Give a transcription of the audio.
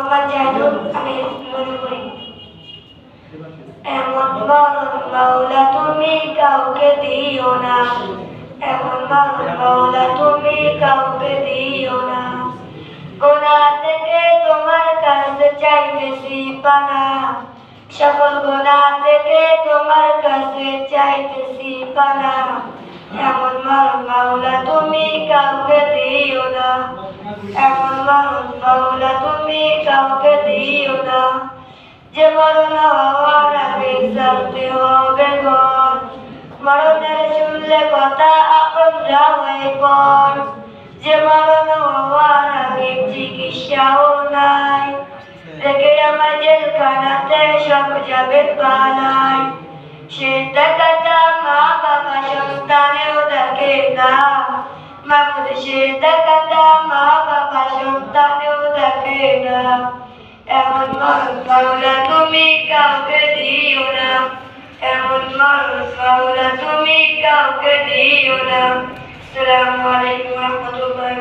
মোহাম্মদ জাহিদুল আমি মনে করি এমন মরণ মাওলা তুমি কাউকে দিও না, এমন মরণ মাওলা তুমি কাউকে দিও না। গুনাহ থেকে তোমার কাছে চাইতেছি পানা, সকল গুনাহ থেকে তোমার কাছে চাইতেছি পানা। এমন মরণ মাওলা তুমি কাউকে দিও না, এমন মরণ মাওলা তুমি কাউকে দিও না। যে মরণ হওয়ার আগে জানতে হবে ঘর, মরণের শুনলে কথা আপনরা হয়ে পর। যে মরণ হওয়ার আগে চিকিৎসাও নাই, রেখে আমার জেলখানাতে সব যাবে পালায়। সে টাকাটা মা বাবা সন্তানেও দেখে না, মামুদ সে টাকাটা মা বাবা সন্তানেও দেখে না। এমন মরণ মাওলা তুমি কাউকে দিও না, এমন মরণ মাওলা তুমি কাউকে দিও না। আসসালামু আলাইকুম ওয়া রাহমাতুল্লাহি